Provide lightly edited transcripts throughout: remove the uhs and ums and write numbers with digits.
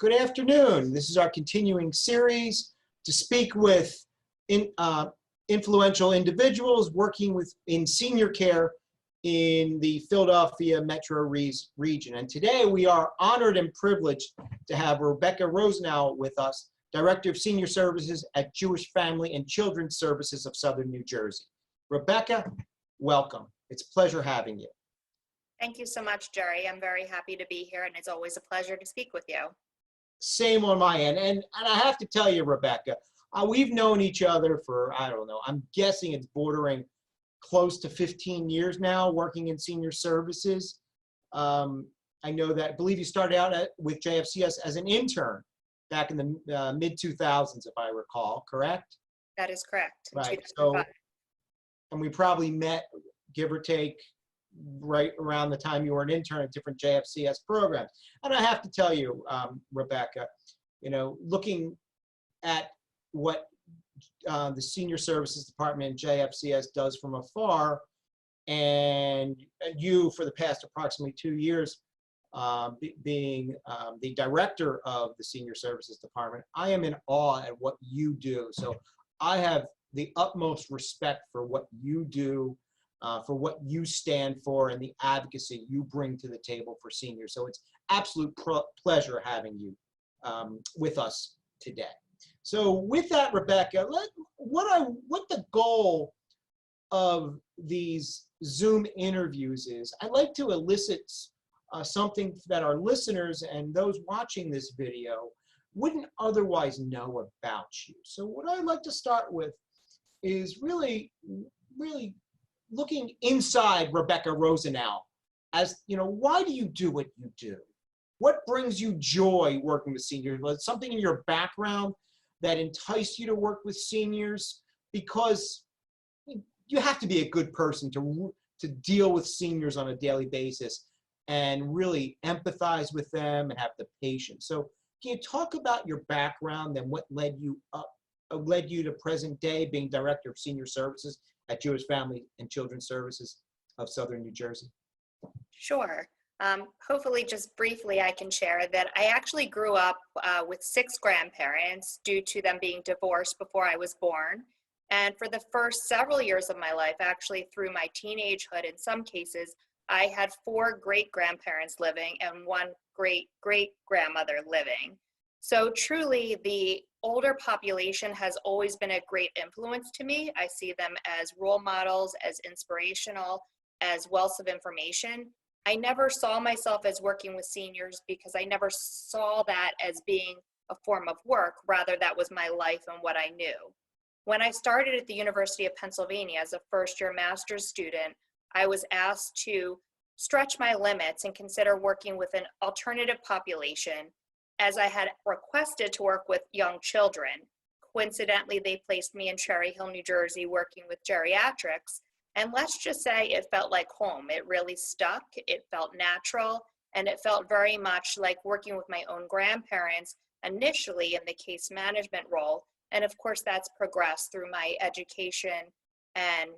Good afternoon. This is our continuing series to speak with influential individuals working in senior care in the Philadelphia metro region. And today we are honored and privileged to have Rebecca Rosenau with us, Director of Senior Services at Jewish Family and Children's Services of Southern New Jersey. Rebecca, welcome. It's a pleasure having you. Thank you so much, Jerry. I'm very happy to be here, and it's always a pleasure to speak with you. Same on my end. And I have to tell you, Rebecca, we've known each other for, I don't know, I'm guessing it's bordering close to 15 years now working in senior services. I know that, I believe you started out with JFCS as an intern back in the mid-2000s, if I recall, correct? That is correct. Right. So, and we probably met, give or take, right around the time you were an intern at different JFCS programs. And I have to tell you, Rebecca, you know, looking at what the Senior Services Department in JFCS does from afar, and you for the past approximately 2 years being the director of the Senior Services Department, I am in awe at what you do. So I have the utmost respect for what you do, for what you stand for, and the advocacy you bring to the table for seniors. So it's absolute pleasure having you with us today. So with that, Rebecca, what the goal of these Zoom interviews is, I'd like to elicit something that our listeners and those watching this video wouldn't otherwise know about you. So what I'd like to start with is really looking inside Rebecca Rosenau. As you know, why do you do what you do? What brings you joy working with seniors? Was it something in your background that enticed you to work with seniors? Because you have to be a good person to deal with seniors on a daily basis and really empathize with them and have the patience. So can you talk about your background and what led you to present day being Director of Senior Services at Jewish Family and Children's Services of Southern New Jersey? Sure. Hopefully, just briefly, I can share that I actually grew up with 6 grandparents due to them being divorced before I was born. And for the first several years of my life, actually through my teenagehood, in some cases, I had 4 great-grandparents living and 1 great-great-grandmother living. So truly, the older population has always been a great influence to me. I see them as role models, as inspirational, as wealths of information. I never saw myself as working with seniors because I never saw that as being a form of work. Rather, that was my life and what I knew. When I started at the University of Pennsylvania as a first-year master's student, I was asked to stretch my limits and consider working with an alternative population, as I had requested to work with young children. Coincidentally, they placed me in Cherry Hill, New Jersey, working with geriatrics. And let's just say it felt like home. It really stuck, it felt natural, and it felt very much like working with my own grandparents, initially in the case management role. And of course, that's progressed through my education and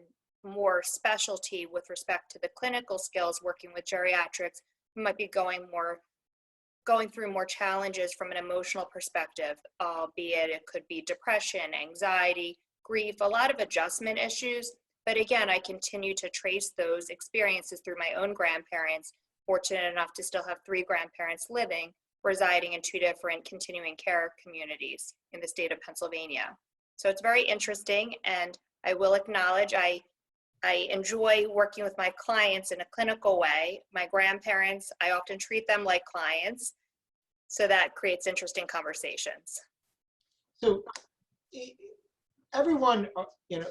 more specialty with respect to the clinical skills working with geriatrics. We might be going through more challenges from an emotional perspective, albeit it could be depression, anxiety, grief, a lot of adjustment issues. But again, I continue to trace those experiences through my own grandparents, fortunate enough to still have 3 grandparents living, residing in 2 different continuing care communities in the state of Pennsylvania. So it's very interesting, and I will acknowledge I enjoy working with my clients in a clinical way. My grandparents, I often treat them like clients, so that creates interesting conversations. So everyone, you know,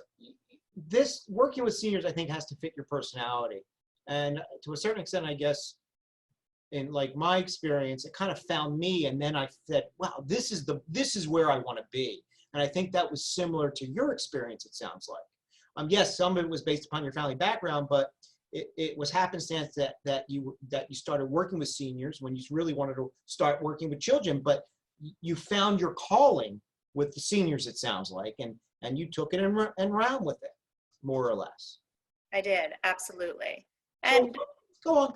this working with seniors, I think, has to fit your personality. And to a certain extent, I guess, in like my experience, it kind of found me, and then I said, wow, this is where I want to be. And I think that was similar to your experience, it sounds like. Yes, some of it was based upon your family background, but it was happenstance that you started working with seniors when you really wanted to start working with children, but you found your calling with the seniors, it sounds like, and you took it and ran with it, more or less. I did, absolutely. And go on.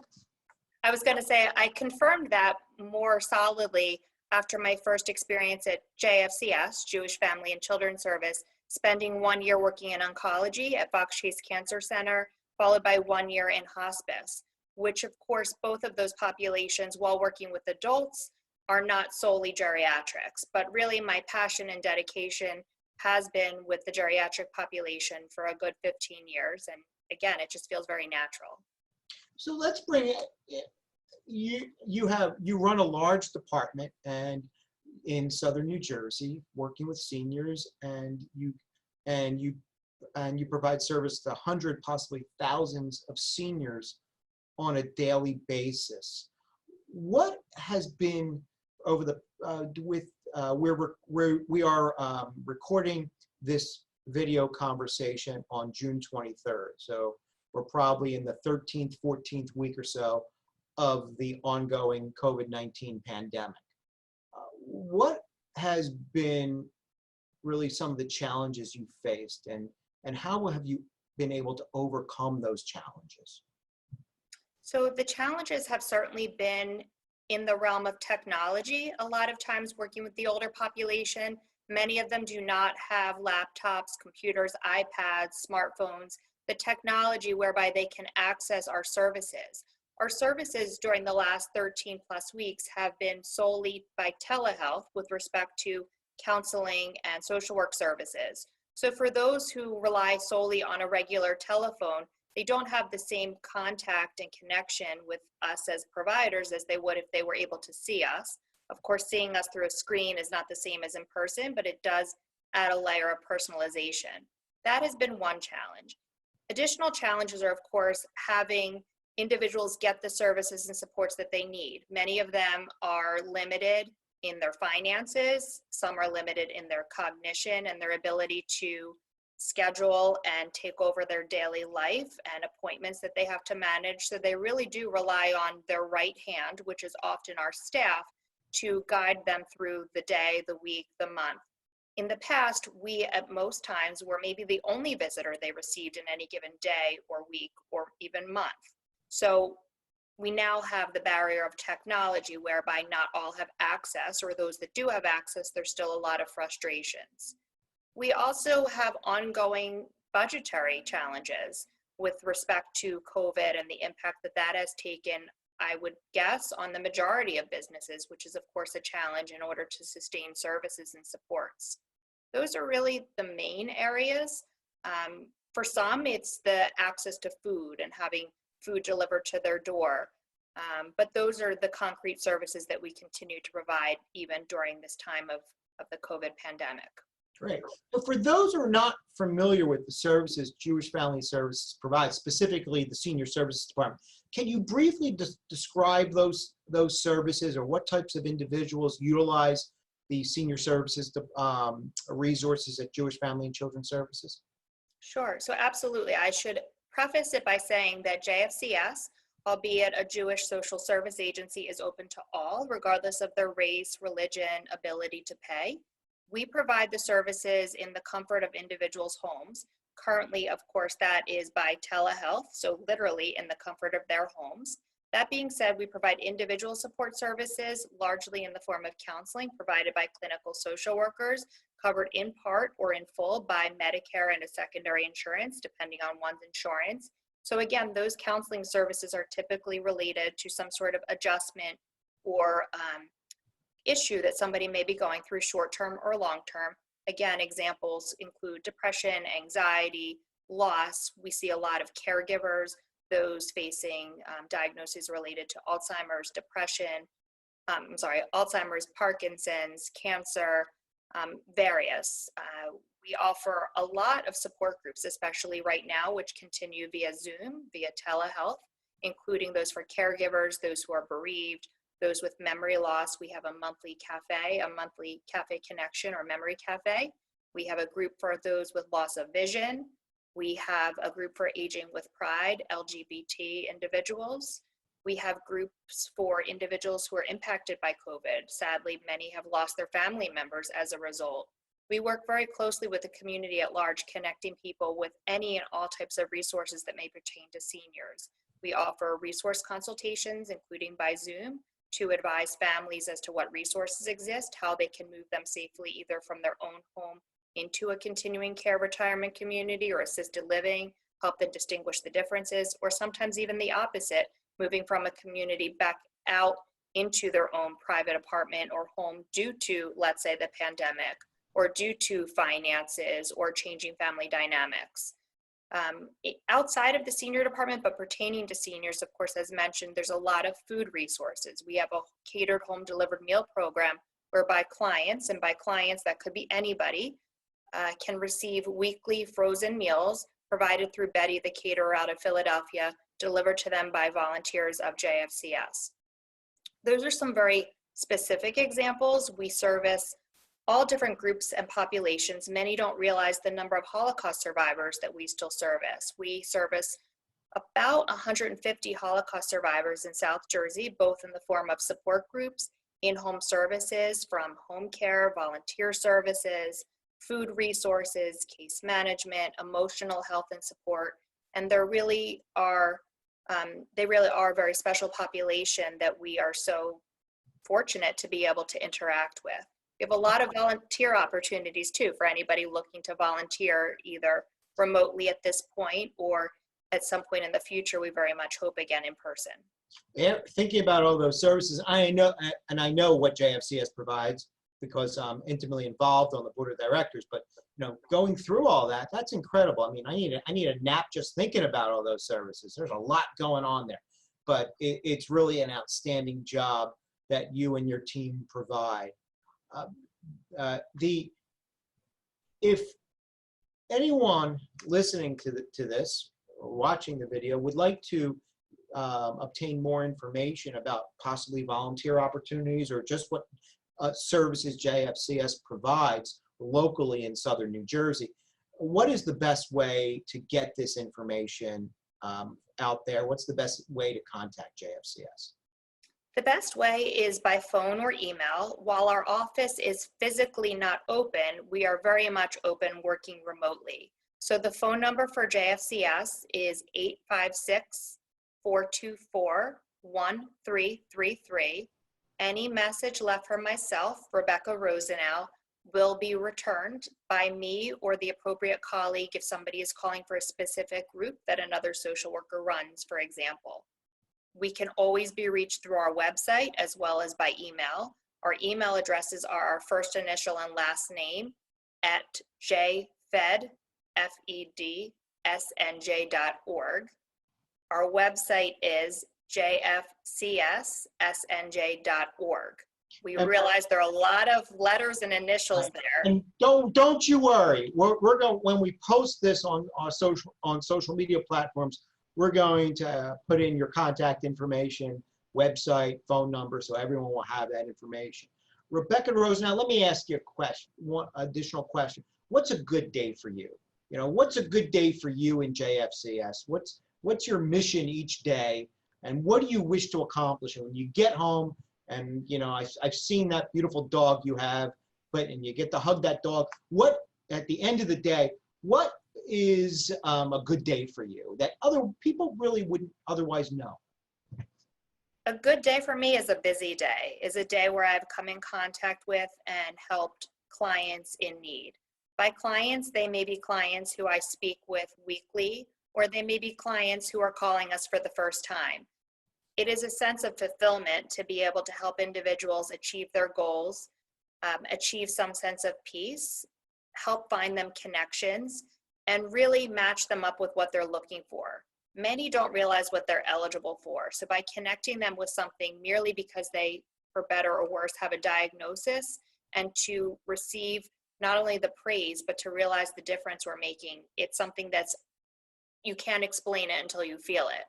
I was going to say, I confirmed that more solidly after my first experience at JFCS, Jewish Family and Children's Service, spending 1 year working in oncology at Fox Chase Cancer Center, followed by 1 year in hospice, which of course, both of those populations, while working with adults, are not solely geriatrics, but really my passion and dedication has been with the geriatric population for a good 15 years. And again, it just feels very natural. So let's bring it, you run a large department and in southern New Jersey, working with seniors, and you provide service to 100, possibly thousands of seniors on a daily basis. What has been over the we are recording this video conversation on June 23rd, so we're probably in the 13th, 14th week or so of the ongoing COVID-19 pandemic. What has been really some of the challenges you faced, and how have you been able to overcome those challenges? So the challenges have certainly been in the realm of technology. A lot of times working with the older population, many of them do not have laptops, computers, iPads, smartphones, the technology whereby they can access our services. Our services during the last 13 plus weeks have been solely by telehealth with respect to counseling and social work services. So for those who rely solely on a regular telephone, they don't have the same contact and connection with us as providers as they would if they were able to see us. Of course, seeing us through a screen is not the same as in person, but it does add a layer of personalization. That has been one challenge. Additional challenges are, of course, having individuals get the services and supports that they need. Many of them are limited in their finances. Some are limited in their cognition and their ability to schedule and take over their daily life and appointments that they have to manage. So they really do rely on their right hand, which is often our staff, to guide them through the day, the week, the month. In the past, we at most times were maybe the only visitor they received in any given day or week or even month. So we now have the barrier of technology whereby not all have access, or those that do have access, there's still a lot of frustrations. We also have ongoing budgetary challenges with respect to COVID and the impact that that has taken, I would guess, on the majority of businesses, which is of course a challenge in order to sustain services and supports. Those are really the main areas. For some, it's the access to food and having food delivered to their door. But those are the concrete services that we continue to provide even during this time of the COVID pandemic. Great. So for those who are not familiar with the services Jewish Family Services provides, specifically the Senior Services Department, can you briefly describe those services, or what types of individuals utilize the senior services resources at Jewish Family and Children's Services? Sure. So absolutely. I should preface it by saying that JFCS, albeit a Jewish social service agency, is open to all, regardless of their race, religion, ability to pay. We provide the services in the comfort of individuals' homes. Currently, of course, that is by telehealth, so literally in the comfort of their homes. That being said, we provide individual support services, largely in the form of counseling provided by clinical social workers, covered in part or in full by Medicare and a secondary insurance, depending on one's insurance. So again, those counseling services are typically related to some sort of adjustment or issue that somebody may be going through, short-term or long-term. Again, examples include depression, anxiety, loss. We see a lot of caregivers, those facing diagnoses related to Alzheimer's, depression, Alzheimer's, Parkinson's, cancer, various. We offer a lot of support groups, especially right now, which continue via Zoom, via telehealth, including those for caregivers, those who are bereaved, those with memory loss. We have a monthly cafe connection or memory cafe. We have a group for those with loss of vision. We have a group for aging with pride, LGBT individuals. We have groups for individuals who are impacted by COVID. Sadly, many have lost their family members as a result. We work very closely with the community at large, connecting people with any and all types of resources that may pertain to seniors. We offer resource consultations, including by Zoom. to advise families as to what resources exist, how they can move them safely either from their own home into a continuing care retirement community or assisted living, help them distinguish the differences, or sometimes even the opposite, moving from a community back out into their own private apartment or home due to, let's say, the pandemic, or due to finances or changing family dynamics. Outside of the senior department, but pertaining to seniors, of course, as mentioned, there's a lot of food resources. We have a catered home delivered meal program whereby clients, and by clients that could be anybody, can receive weekly frozen meals provided through Betty, the caterer out of Philadelphia, delivered to them by volunteers of JFCS. Those are some very specific examples. We service all different groups and populations. Many don't realize the number of Holocaust survivors that we still service. We service about 150 Holocaust survivors in South Jersey, both in the form of support groups, in-home services from home care, volunteer services, food resources, case management, emotional health and support. And they really are a very special population that we are so fortunate to be able to interact with. We have a lot of volunteer opportunities too for anybody looking to volunteer either remotely at this point or at some point in the future. We very much hope again in person. Yeah, thinking about all those services, I know what JFCS provides because I'm intimately involved on the board of directors. But going through all that, that's incredible. I mean, I need a nap just thinking about all those services. There's a lot going on there, but it's really an outstanding job that you and your team provide. If anyone listening to this or watching the video would like to obtain more information about possibly volunteer opportunities or just what services JFCS provides locally in Southern New Jersey, what is the best way to get this information out there? What's the best way to contact JFCS? The best way is by phone or email. While our office is physically not open, we are very much open working remotely. So the phone number for JFCS is 856-424-1333. Any message left from myself, Rebecca Rosenau, will be returned by me or the appropriate colleague if somebody is calling for a specific group that another social worker runs, for example. We can always be reached through our website as well as by email. Our email addresses are our first initial and last name at jfedsnj.org. Our website is jfcssnj.org. We realize there are a lot of letters and initials there. And don't you worry. We're going, when we post this on social media platforms, we're going to put in your contact information, website, phone number, so everyone will have that information. Rebecca Rosenau, let me ask you a question, one additional question. What's a good day for you? What's a good day for you in JFCS? What's your mission each day? And what do you wish to accomplish? And when you get home and, I've seen that beautiful dog you have, and you get to hug that dog. What, at the end of the day, what is a good day for you that other people really wouldn't otherwise know? A good day for me is a busy day, is a day where I've come in contact with and helped clients in need. By clients, they may be clients who I speak with weekly, or they may be clients who are calling us for the first time. It is a sense of fulfillment to be able to help individuals achieve their goals, achieve some sense of peace, help find them connections, and really match them up with what they're looking for. Many don't realize what they're eligible for. So by connecting them with something merely because they, for better or worse, have a diagnosis, and to receive not only the praise, but to realize the difference we're making, it's something that's, you can't explain it until you feel it.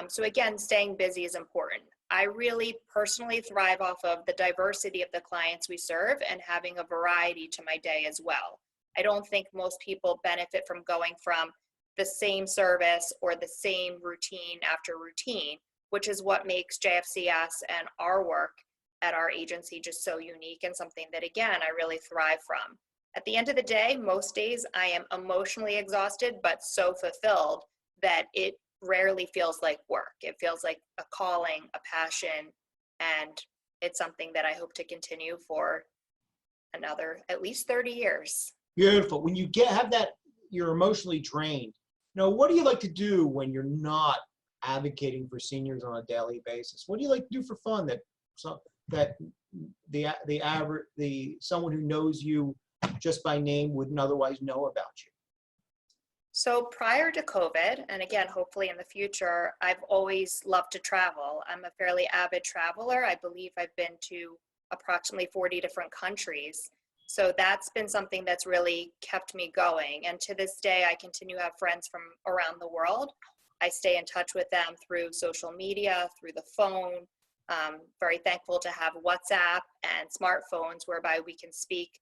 So again, staying busy is important. I really personally thrive off of the diversity of the clients we serve and having a variety to my day as well. I don't think most people benefit from going from the same service or the same routine after routine, which is what makes JFCS and our work at our agency just so unique and something that, again, I really thrive from. At the end of the day, most days I am emotionally exhausted, but so fulfilled that it rarely feels like work. It feels like a calling, a passion, And it's something that I hope to continue for another at least 30 years. Beautiful. When you have that, you're emotionally drained. What do you like to do when you're not advocating for seniors on a daily basis? What do you like to do for fun that someone who knows you just by name wouldn't otherwise know about you? So prior to COVID, and again, hopefully in the future, I've always loved to travel. I'm a fairly avid traveler. I believe I've been to approximately 40 different countries. So that's been something that's really kept me going. And to this day, I continue to have friends from around the world. I stay in touch with them through social media, through the phone. Very thankful to have WhatsApp and smartphones whereby we can speak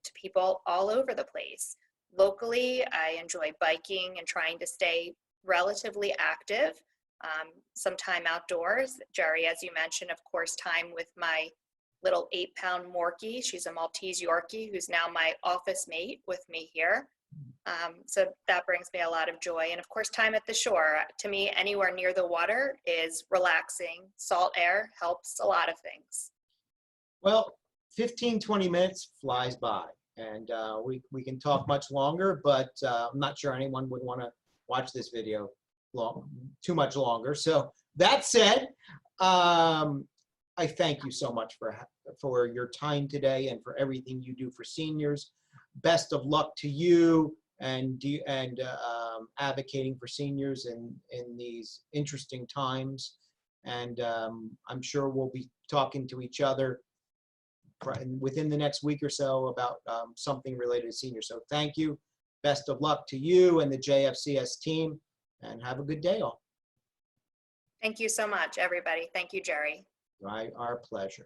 to people all over the place. Locally, I enjoy biking and trying to stay relatively active. Some time outdoors. Jerry, as you mentioned, of course, time with my little 8-pound Morkie. She's a Maltese Yorkie who's now my office mate with me here. So that brings me a lot of joy. And of course, time at the shore. To me, anywhere near the water is relaxing. Salt air helps a lot of things. Well, 15, 20 minutes flies by. And we can talk much longer, but I'm not sure anyone would want to watch this video too much longer. So that said, I thank you so much for your time today and for everything you do for seniors. Best of luck to you and advocating for seniors in these interesting times. And I'm sure we'll be talking to each other within the next week or so about something related to seniors. So thank you. Best of luck to you and the JFCS team, and have a good day all. Thank you so much, everybody. Thank you, Jerry. Our pleasure.